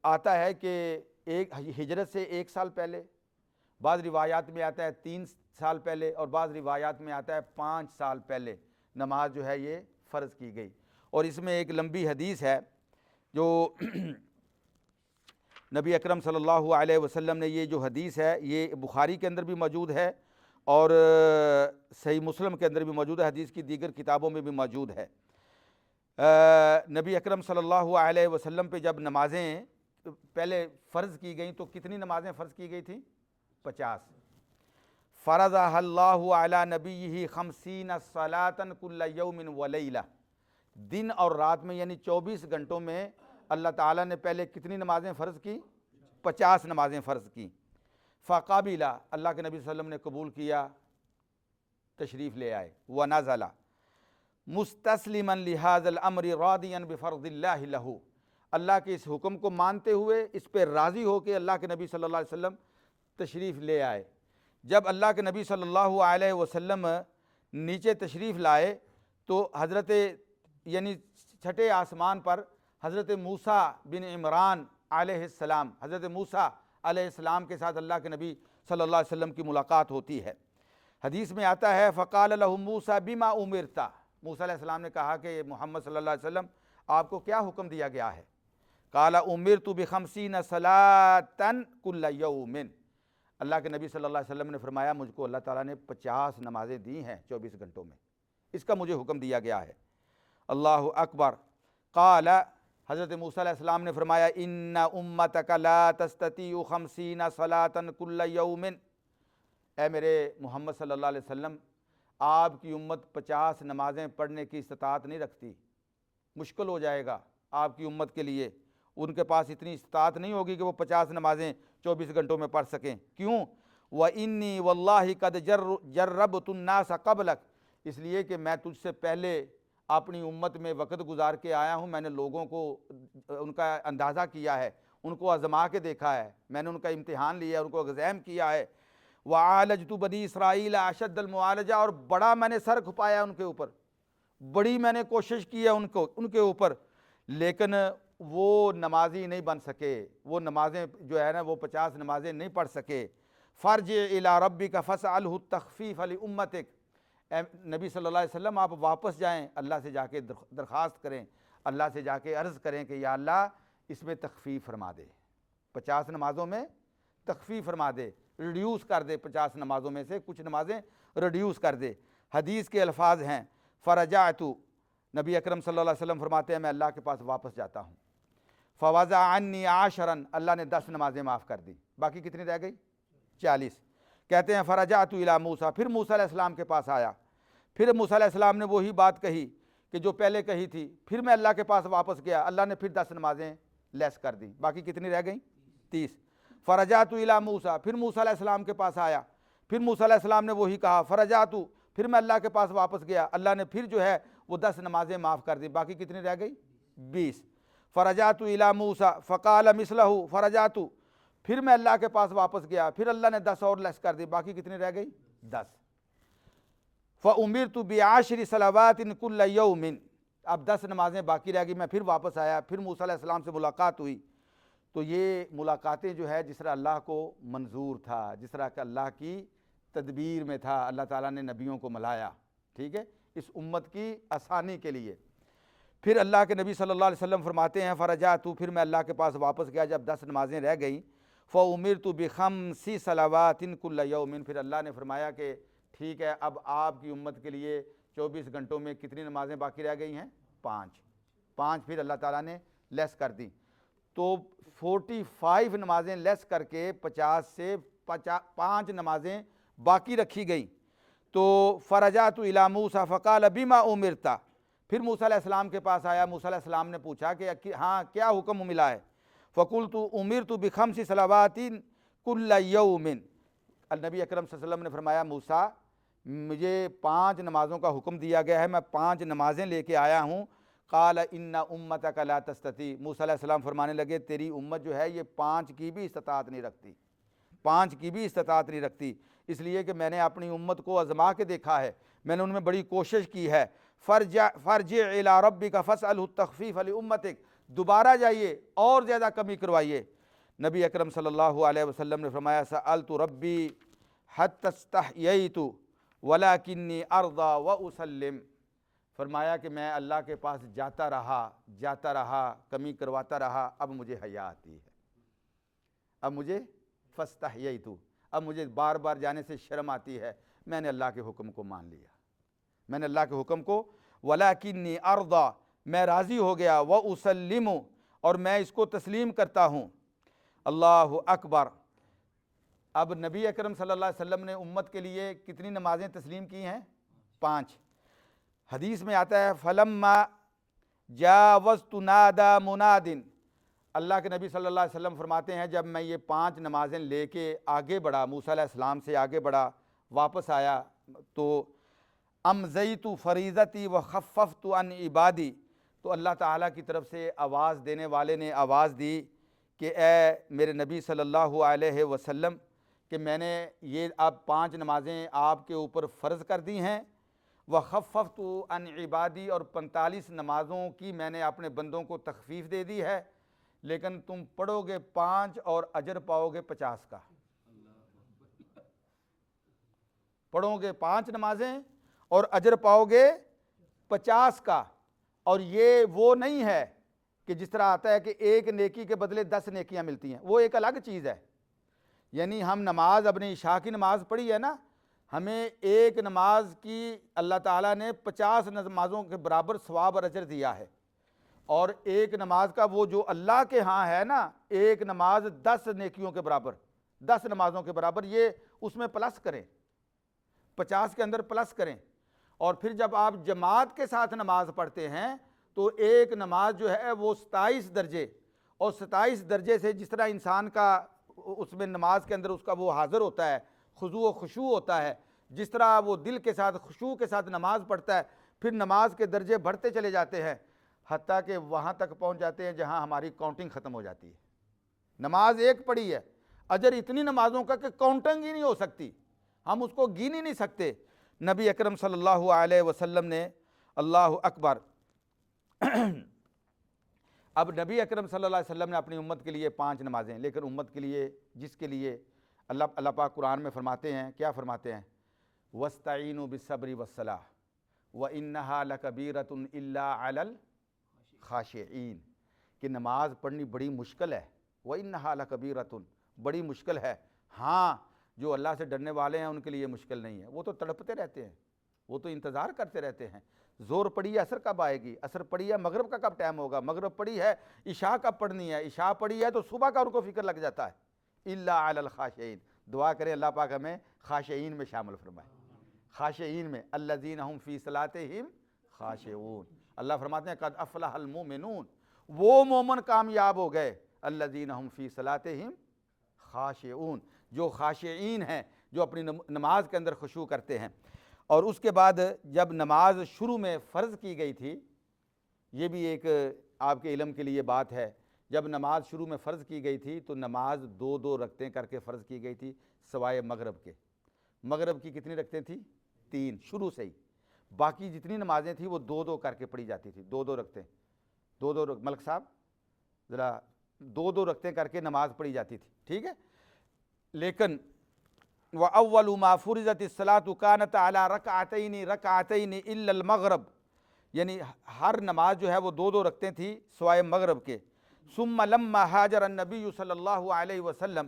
آتا ہے کہ ایک ہجرت سے 1 سال پہلے، بعض روایات میں آتا ہے 3 سال پہلے، اور بعض روایات میں آتا ہے 5 سال پہلے نماز جو ہے یہ فرض کی گئی۔ اور اس میں ایک لمبی حدیث ہے جو نبی اکرم صلی اللہ علیہ وسلم نے، یہ جو حدیث ہے یہ بخاری کے اندر بھی موجود ہے اور صحیح مسلم کے اندر بھی موجود ہے، حدیث کی دیگر کتابوں میں بھی موجود ہے۔ نبی اکرم صلی اللہ علیہ وسلم پہ جب نمازیں پہلے فرض کی گئیں تو کتنی نمازیں فرض کی گئی تھیں؟ 50۔ فرضها اللہ علی نبیہ 50 صلاۃ کل یوم ولیلہ، دن اور رات میں یعنی 24 گھنٹوں میں اللہ تعالیٰ نے پہلے کتنی نمازیں فرض کی؟ 50 نمازیں فرض کی۔ فقبلہ، اللہ کے نبی صلی اللہ علیہ وسلم نے قبول کیا، تشریف لے آئے۔ ونزل مستسلما لہذا الامر راضیا بفرض اللہ لہ، اللہ کے اس حکم کو مانتے ہوئے اس پہ راضی ہو کے اللہ کے نبی صلی اللہ علیہ وسلم تشریف لے آئے۔ جب اللہ کے نبی صلی اللہ علیہ وسلم نیچے تشریف لائے تو حضرت یعنی چھٹے آسمان پر حضرت موسیٰ بن عمران علیہ السلام، حضرت موسیٰ علیہ السلام کے ساتھ اللہ کے نبی صلی اللہ علیہ وسلم کی ملاقات ہوتی ہے۔ حدیث میں آتا ہے فقال لہ موسیٰ بما امرت، موسیٰ علیہ السلام نے کہا کہ محمد صلی اللہ علیہ وسلم آپ کو کیا حکم دیا گیا ہے؟ قال امرت ب50 صلاۃ کل یوم، اللہ کے نبی صلی اللہ علیہ وسلم نے فرمایا مجھ کو اللہ تعالیٰ نے 50 نمازیں دی ہیں 24 گھنٹوں میں، اس کا مجھے حکم دیا گیا ہے۔ اللہ اکبر۔ قال، حضرت موسیٰ علیہ السلام نے فرمایا ان امتک لا تستطیع 50 صلاۃ کل یوم، اے میرے محمد صلی اللہ علیہ وسلم آپ کی امت 50 نمازیں پڑھنے کی استطاعت نہیں رکھتی، مشکل ہو جائے گا آپ کی امت کے لیے، ان کے پاس اتنی استطاعت نہیں ہوگی کہ وہ 50 نمازیں 24 گھنٹوں میں پڑھ سکیں۔ کیوں؟ وَإِنِّي وَاللَّهِ قَدْ جَرَّبْتُ النَّاسَ قَبْلَكَ، اس لیے کہ میں تجھ سے پہلے اپنی امت میں وقت گزار کے آیا ہوں، میں نے لوگوں کو ان کا اندازہ کیا ہے، ان کو آزما کے دیکھا ہے، میں نے ان کا امتحان لیا، ان کو ایگزام کیا ہے۔ وَعَالَجْتُ بَنِي إِسْرَائِيلَ أَشَدَّ الْمُعَالَجَةِ، اور بڑا میں نے سر کھپایا ان کے اوپر، بڑی میں نے کوشش کی ہے ان کے اوپر، لیکن وہ نمازی نہیں بن سکے، وہ نمازیں جو ہے نا وہ 50 نمازیں نہیں پڑھ سکے۔ فَارْجِعْ إِلَىٰ رَبِّكَ فَاسْأَلْهُ التَّخْفِيفَ لِأُمَّتِكَ، اے نبی صلی اللہ علیہ وسلم آپ واپس جائیں، اللہ سے جا کے درخواست کریں، اللہ سے جا کے عرض کریں کہ یا اللہ اس میں تخفیف فرما دے، 50 نمازوں میں تخفیف فرما دے، ریڈیوس کر دے، 50 نمازوں میں سے کچھ نمازیں ریڈیوس کر دے۔ حدیث کے الفاظ ہیں فرجعت، نبی اکرم صلی اللہ علیہ وسلم فرماتے ہیں میں اللہ کے پاس واپس جاتا ہوں۔ فوضع عنی 10، اللہ نے 10 نمازیں معاف کر دی، باقی کتنی رہ گئی؟ 40۔ کہتے ہیں فرجعت الی موسیٰ، پھر موسیٰ علیہ السلام کے پاس آیا، پھر موسیٰ علیہ السلام نے وہی بات کہی کہ جو پہلے کہی تھی، پھر میں اللہ کے پاس واپس گیا، اللہ نے پھر 10 نمازیں لیس کر دی، باقی کتنی رہ گئیں؟ 30۔ فرجعت الی موسیٰ، پھر موسیٰ علیہ السلام کے پاس آیا، پھر موسیٰ علیہ السلام نے وہی کہا، فرجعت، پھر میں اللہ کے پاس واپس گیا، اللہ نے پھر جو ہے وہ 10 نمازیں معاف کر دی، باقی کتنی رہ گئی؟ 20۔ فرجعت الی موسیٰ فقال مثلہ فرجعت، پھر میں اللہ کے پاس واپس گیا، پھر اللہ نے 10 اور لیس کر دی، باقی کتنی رہ گئی؟ 10۔ فَأُمِرْتُ بِعَشْرِ صَلَوَاتٍ كُلَّ يَوْمٍ، اب 10 نمازیں باقی رہ گئی، میں پھر واپس آیا، پھر موسیٰ علیہ السلام سے ملاقات ہوئی۔ تو یہ ملاقاتیں جو ہے جس طرح اللہ کو منظور تھا، جس طرح کہ اللہ کی تدبیر میں تھا، اللہ تعالیٰ نے نبیوں کو ملایا، ٹھیک ہے، اس امت کی آسانی کے لیے۔ پھر اللہ کے نبی صلی اللہ علیہ وسلم فرماتے ہیں فرجعت، پھر میں اللہ کے پاس واپس گیا جب 10 نمازیں رہ گئیں، فَأُمِرْتُ بِخَمْسِ صَلَوَاتٍ كُلَّ يَوْمٍ، پھر اللہ نے فرمایا کہ ٹھیک ہے اب آپ کی امت کے لیے 24 گھنٹوں میں کتنی نمازیں باقی رہ گئی ہیں؟ 5 پھر اللہ تعالیٰ نے لیس کر دی۔ تو 45 نمازیں لیس کر کے 50 سے 5 نمازیں باقی رکھی گئیں۔ تو فرجعت الی موسیٰ فقال بما امرتا، پھر موسیٰ علیہ السلام کے پاس آیا، موسیٰ علیہ السلام نے پوچھا کہ ہاں کیا حکم ملا ہے؟ فقلت امرت بخمس صلوات کل یوم، النبی اکرم صلی اللہ علیہ وسلم نے فرمایا موسیٰ مجھے 5 نمازوں کا حکم دیا گیا ہے، میں 5 نمازیں لے کے آیا ہوں۔ قال ان امتک لا تستطیع، موسیٰ علیہ السلام فرمانے لگے تیری امت جو ہے یہ 5 کی بھی استطاعت نہیں رکھتی، 5 کی بھی استطاعت نہیں رکھتی، اس لیے کہ میں نے اپنی امت کو آزما کے دیکھا ہے، میں نے ان میں بڑی کوشش کی ہے۔ فرجع الی ربک فاسألہ التخفیف لامتک، دوبارہ جائیے اور زیادہ کمی کروائیے۔ نبی اکرم صلی اللہ علیہ وسلم نے فرمایا سألت ربی حتی استحییت ولکنی ارضی واسلم، فرمایا کہ میں اللہ کے پاس جاتا رہا کمی کرواتا رہا، اب مجھے حیا آتی ہے، اب مجھے فاستحییت، اب مجھے بار بار جانے سے شرم آتی ہے، میں نے اللہ کے حکم کو مان لیا، میں نے اللہ کے حکم کو، ولکنی ارضی، میں راضی ہو گیا، واسلم، اور میں اس کو تسلیم کرتا ہوں۔ اللہ اکبر۔ اب نبی اکرم صلی اللہ علیہ وسلم نے امت کے لیے کتنی نمازیں تسلیم کی ہیں؟ 5۔ حدیث میں آتا ہے فلما جاوزت نادى مناد، اللہ کے نبی صلی اللہ علیہ وسلم فرماتے ہیں جب میں یہ 5 نمازیں لے کے آگے بڑھا، موسیٰ علیہ السلام سے آگے بڑھا، واپس آیا، تو امضیت فریضتی وخففت عن عبادی، تو اللہ تعالیٰ کی طرف سے آواز دینے والے نے آواز دی کہ اے میرے نبی صلی اللہ علیہ وسلم کہ میں نے یہ اب 5 نمازیں آپ کے اوپر فرض کر دی ہیں، وخففت عن عبادی، اور 45 نمازوں کی میں نے اپنے بندوں کو تخفیف دے دی ہے، لیکن تم پڑھو گے 5 اور اجر پاؤ گے 50 کا، پڑھو گے 5 نمازیں اور اجر پاؤ گے 50 کا۔ اور یہ وہ نہیں ہے کہ جس طرح آتا ہے کہ ایک نیکی کے بدلے 10 نیکیاں ملتی ہیں، وہ ایک الگ چیز ہے۔ یعنی ہم نماز اپنی عشاء کی نماز پڑھی ہے نا، ہمیں ایک نماز کی اللہ تعالیٰ نے 50 نمازوں کے برابر ثواب اور اجر دیا ہے، اور ایک نماز کا وہ جو اللہ کے ہاں ہے نا، ایک نماز 10 نیکیوں کے برابر، 10 نمازوں کے برابر، یہ اس میں پلس کریں، 50 کے اندر پلس کریں۔ اور پھر جب آپ جماعت کے ساتھ نماز پڑھتے ہیں تو ایک نماز جو ہے وہ 27 درجے، اور 27 درجے سے جس طرح انسان کا اس میں نماز کے اندر اس کا وہ حاضر ہوتا ہے، خضوع و خشوع ہوتا ہے، جس طرح وہ دل کے ساتھ خشوع کے ساتھ نماز پڑھتا ہے، پھر نماز کے درجے بڑھتے چلے جاتے ہیں، حتیٰ کہ وہاں تک پہنچ جاتے ہیں جہاں ہماری کاؤنٹنگ ختم ہو جاتی ہے۔ نماز ایک پڑھی ہے، اجر اتنی نمازوں کا کہ کاؤنٹنگ ہی نہیں ہو سکتی، ہم اس کو گن ہی نہیں سکتے۔ نبی اکرم صلی اللہ علیہ وسلم نے، اللہ اکبر، اب نبی اکرم صلی اللہ علیہ وسلم نے اپنی امت کے لیے 5 نمازیں، لیکن امت کے لیے جس کے لیے اللہ پاک قرآن میں فرماتے ہیں، کیا فرماتے ہیں؟ وَاسْتَعِينُوا بِالصَّبْرِ وَالصَّلَاةِ وَإِنَّهَا لَكَبِيرَةٌ إِلَّا عَلَى الْخَاشِعِينَ، کہ نماز پڑھنی بڑی مشکل ہے، وَإِنَّهَا لَكَبِيرَةٌ، بڑی مشکل ہے، ہاں جو اللہ سے ڈرنے والے ہیں ان کے لیے مشکل نہیں ہے، وہ تو تڑپتے رہتے ہیں، وہ تو انتظار کرتے رہتے ہیں، زور پڑی ہے عصر کب آئے گی، عصر پڑی ہے مغرب کا کب ٹائم ہوگا، مغرب پڑی ہے عشاء کب پڑھنی ہے، عشاء پڑی ہے تو صبح کا ان کو فکر لگ جاتا ہے۔ الا علی الخاشعین، دعا کریں اللہ پاک ہمیں خاشعین میں شامل فرمائے، خاشعین میں، الذین هم فی صلاتہم خاشعون، اللہ فرماتے ہیں قد افلح المؤمنون، وہ مومن کامیاب ہو گئے، الذین هم فی صلاتہم خاشعون، جو خاشعین ہیں، جو اپنی نماز کے اندر خشوع کرتے ہیں۔ اور اس کے بعد جب نماز شروع میں فرض کی گئی تھی، یہ بھی ایک آپ کے علم کے لیے بات ہے، جب نماز شروع میں فرض کی گئی تھی تو نماز 2 رکعتیں کر کے فرض کی گئی تھی، سوائے مغرب کے۔ مغرب کی کتنی رکعتیں تھیں؟ 3 شروع سے ہی، باقی جتنی نمازیں تھیں وہ 2 کر کے پڑھی جاتی تھی، 2 رکعتیں، 2 ملک صاحب ذرا 2 رکعتیں کر کے نماز پڑھی جاتی تھی، ٹھیک ہے۔ لیکن وَأَوَّلُ مَا فُرِضَتِ الصَّلَاةُ كَانَتْ عَلَىٰ رَكْعَتَيْنِ إِلَّا الْمَغْرِبَ، یعنی ہر نماز جو ہے وہ 2 رکعتیں تھی سوائے مغرب کے۔ ثُمَّ لَمَّا هَاجَرَ النَّبِيُّ صلی اللہ علیہ وسلم،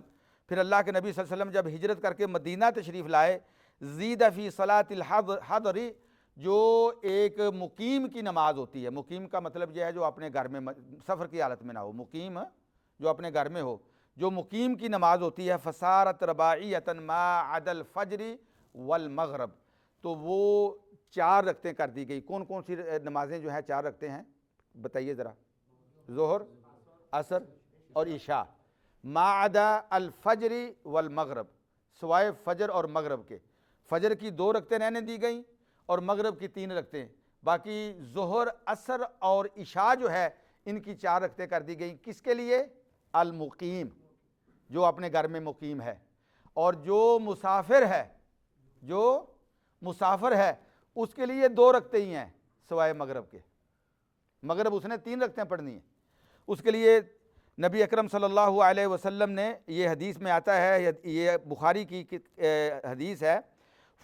پھر اللہ کے نبی صلی اللہ علیہ وسلم جب ہجرت کر کے مدینہ تشریف لائے، زِيدَ فِي صَلَاةِ الْحَضْرِ، جو ایک مقیم کی نماز ہوتی ہے، مقیم کا مطلب یہ ہے جو اپنے گھر میں سفر کی حالت میں نہ ہو، مقیم جو اپنے گھر میں ہو، جو مقیم کی نماز ہوتی ہے فصارت رباعیۃ ما عدا الفجر والمغرب، تو وہ 4 رکعتیں کر دی گئی۔ کون کون سی نمازیں جو ہیں 4 رکعتیں ہیں بتائیے ذرا؟ ظہر، عصر اور عشاء، ما عدا الفجر والمغرب، سوائے فجر اور مغرب کے۔ فجر کی 2 رکعتیں رہنے دی گئیں اور مغرب کی 3 رکعتیں، باقی ظہر، عصر اور عشاء جو ہے ان کی 4 رکعتیں کر دی گئیں۔ کس کے لیے؟ المقیم، جو اپنے گھر میں مقیم ہے، اور جو مسافر ہے، جو مسافر ہے اس کے لیے 2 رکعتیں ہی ہیں سوائے مغرب کے۔ مغرب اس نے 3 رکعتیں پڑھنی ہیں، اس کے لیے نبی اکرم صلی اللہ علیہ وسلم نے، یہ حدیث میں آتا ہے، یہ بخاری کی حدیث ہے،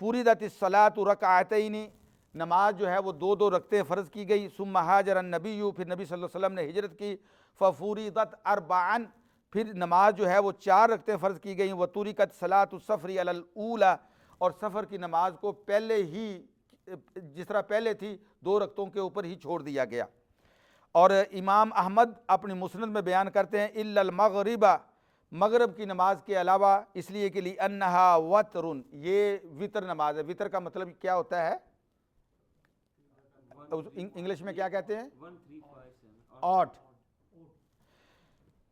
فرضت الصلاۃ رکعتین، نماز جو ہے وہ 2 رکعتیں فرض کی گئی۔ ثم ہاجر النبی، پھر نبی صلی اللہ علیہ وسلم نے ہجرت کی، ففرضت اربعا، پھر نماز جو ہے وہ 4 رکعتیں فرض کی گئیں۔ وترکت صلاۃ السفر علی الاولی، اور سفر کی نماز کو پہلے ہی جس طرح پہلے تھی 2 رکعتوں کے اوپر ہی چھوڑ دیا گیا۔ اور امام احمد اپنی مسند میں بیان کرتے ہیں الا المغرب، مغرب کی نماز کے علاوہ، اس لیے کہ لانھا وتر، یہ وطر نماز ہے۔ وطر کا مطلب کیا ہوتا ہے؟ انگلش میں کیا کہتے ہیں؟ 8۔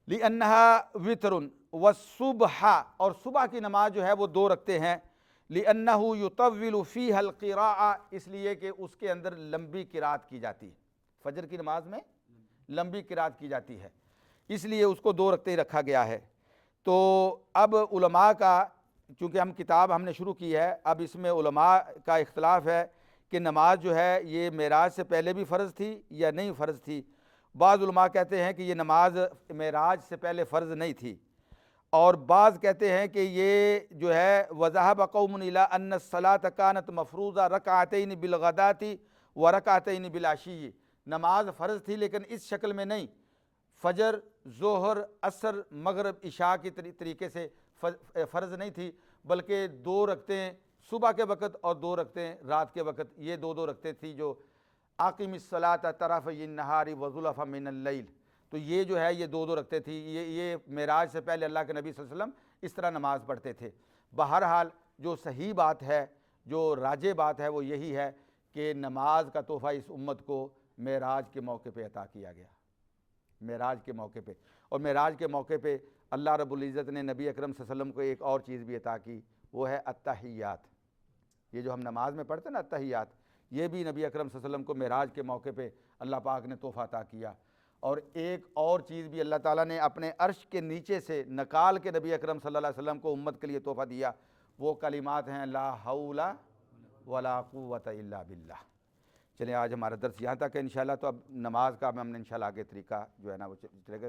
لانھا وطر والصبح، اور صبح کی نماز جو ہے وہ 2 رکعتیں ہیں۔ لانہ یطول فیہا القراءۃ، اس لیے کہ اس کے اندر لمبی قرات کی جاتی ہے، فجر کی نماز میں لمبی قرات کی جاتی ہے، اس لیے اس کو 2 رکعتیں رکھا گیا ہے۔ تو اب علماء کا، چونکہ ہم نے شروع کی ہے، اب اس میں علماء کا اختلاف ہے کہ نماز جو ہے یہ معراج سے پہلے بھی فرض تھی یا نہیں فرض تھی۔ بعض علماء کہتے ہیں کہ یہ نماز معراج سے پہلے فرض نہیں تھی، اور بعض کہتے ہیں کہ یہ جو ہے وذهب قوم الى ان الصلاۃ كانت مفروضہ رکعتین بالغداۃ ورکعتین بالعشی، نماز فرض تھی لیکن اس شکل میں نہیں، فجر، ظہر، عصر، مغرب، عشاء کی طریقے سے فرض نہیں تھی، بلکہ 2 رکعتیں صبح کے وقت اور 2 رکعتیں رات کے وقت، یہ 2 رکعتیں تھی جو اقیم الصلاۃ طرفی النہار وزلفا من اللیل، تو یہ جو ہے یہ 2 رکعتیں تھی۔ یہ معراج سے پہلے اللہ کے نبی صلی اللہ علیہ وسلم اس طرح نماز پڑھتے تھے۔ بہرحال جو صحیح بات ہے، جو راجح بات ہے وہ یہی ہے کہ نماز کا تحفہ اس امت کو معراج کے موقع پہ عطا کیا گیا، معراج کے موقع پہ، اور معراج کے موقع پہ اللہ رب العزت نے نبی اکرم صلی اللہ علیہ وسلم کو ایک اور چیز بھی عطا کی، وہ ہے التحیات۔ یہ جو ہم نماز میں پڑھتے ہیں نا التحیات، یہ بھی نبی اکرم صلی اللہ علیہ وسلم کو معراج کے موقع پہ اللہ پاک نے تحفہ عطا کیا۔ اور ایک اور چیز بھی اللہ تعالیٰ نے اپنے عرش کے نیچے سے نکال کے نبی اکرم صلی اللہ علیہ وسلم کو امت کے لیے تحفہ دیا، وہ کلمات ہیں لا حول ولا قوت الا باللہ۔ چلیں آج ہمارا درس یہاں تک ہے انشاءاللہ، تو اب نماز کا ہم نے انشاءاللہ آگے طریقہ جو ہے نا وہ چلے گا۔